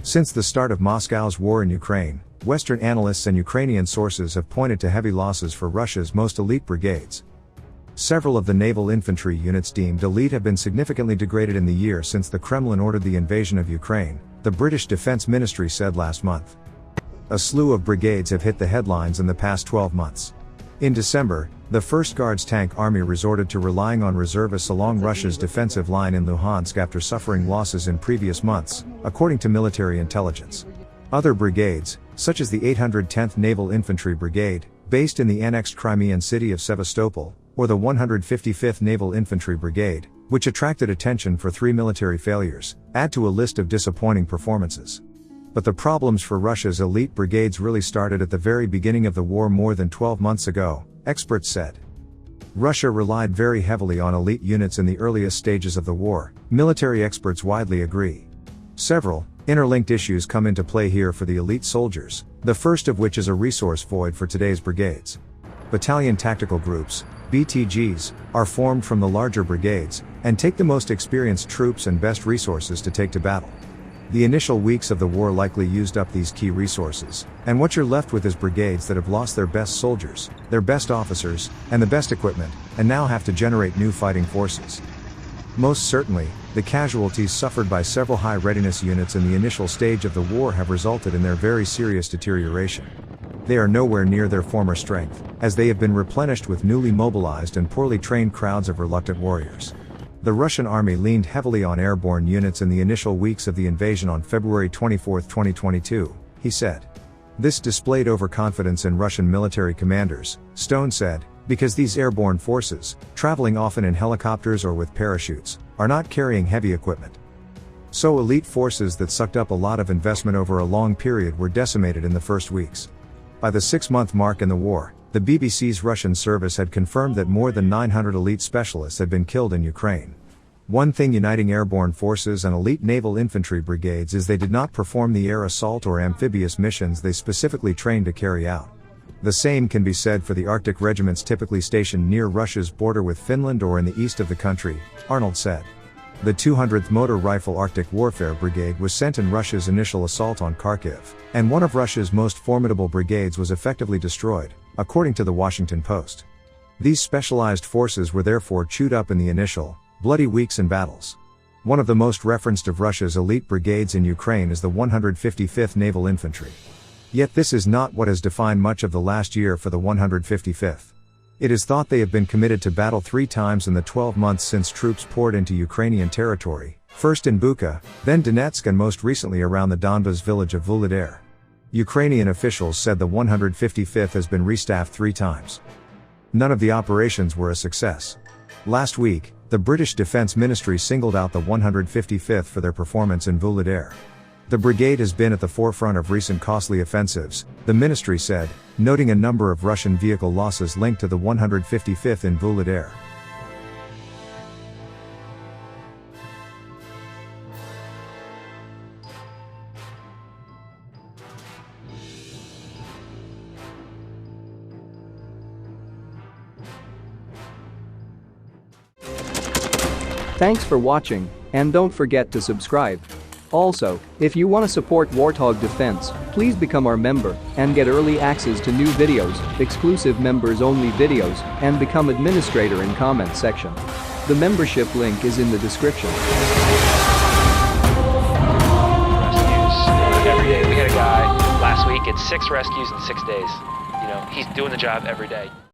Since the start of Moscow's war in Ukraine, Western analysts and Ukrainian sources have pointed to heavy losses for Russia's most elite brigades. Several of the naval infantry units deemed elite have been significantly degraded in the year since the Kremlin ordered the invasion of Ukraine, the British Defense Ministry said last month. A slew of brigades have hit the headlines in the past 12 months. In December, the 1st Guards Tank Army resorted to relying on reservists along Russia's defensive line in Luhansk after suffering losses in previous months, according to military intelligence. Other brigades, such as the 810th Naval Infantry Brigade, based in the annexed Crimean city of Sevastopol, or the 155th Naval Infantry Brigade, which attracted attention for 3 military failures, add to a list of disappointing performances. But the problems for Russia's elite brigades really started at the very beginning of the war more than 12 months ago, experts said. Russia relied very heavily on elite units in the earliest stages of the war, military experts widely agree. Several interlinked issues come into play here for the elite soldiers, the first of which is a resource void for today's brigades. Battalion tactical groups, BTGs, are formed from the larger brigades, and take the most experienced troops and best resources to take to battle. The initial weeks of the war likely used up these key resources, and what you're left with is brigades that have lost their best soldiers, their best officers, and the best equipment, and now have to generate new fighting forces. Most certainly, the casualties suffered by several high readiness units in the initial stage of the war have resulted in their very serious deterioration. They are nowhere near their former strength, as they have been replenished with newly mobilized and poorly trained crowds of reluctant warriors. The Russian army leaned heavily on airborne units in the initial weeks of the invasion on February 24, 2022, he said. This displayed overconfidence in Russian military commanders, Stone said, because these airborne forces, traveling often in helicopters or with parachutes, are not carrying heavy equipment. So elite forces that sucked up a lot of investment over a long period were decimated in the first weeks. By the 6-month mark in the war, the BBC's Russian service had confirmed that more than 900 elite specialists had been killed in Ukraine. One thing uniting airborne forces and elite naval infantry brigades is they did not perform the air assault or amphibious missions they specifically trained to carry out. The same can be said for the Arctic regiments typically stationed near Russia's border with Finland or in the east of the country, Arnold said. The 200th Motor Rifle Arctic Warfare Brigade was sent in Russia's initial assault on Kharkiv, and one of Russia's most formidable brigades was effectively destroyed, according to the Washington Post. These specialized forces were therefore chewed up in the initial, bloody weeks and battles. One of the most referenced of Russia's elite brigades in Ukraine is the 155th Naval Infantry. Yet this is not what has defined much of the last year for the 155th. It is thought they have been committed to battle 3 times in the 12 months since troops poured into Ukrainian territory, first in Bucha, then Donetsk and most recently around the Donbas village of Vuhledar. Ukrainian officials said the 155th has been restaffed 3 times. None of the operations were a success. Last week, the British Defense Ministry singled out the 155th for their performance in Vuhledar. The brigade has been at the forefront of recent costly offensives, the ministry said, noting a number of Russian vehicle losses linked to the 155th in Vuhledar. Thanks for watching, and don't forget to subscribe. Also, if you want to support Warthog Defense, please become our member and get early access to new videos, exclusive members-only videos, and become administrator in comment section. The membership link is in the description. Rescues every day. We had a guy last week at 6 rescues in 6 days. He's doing the job every day.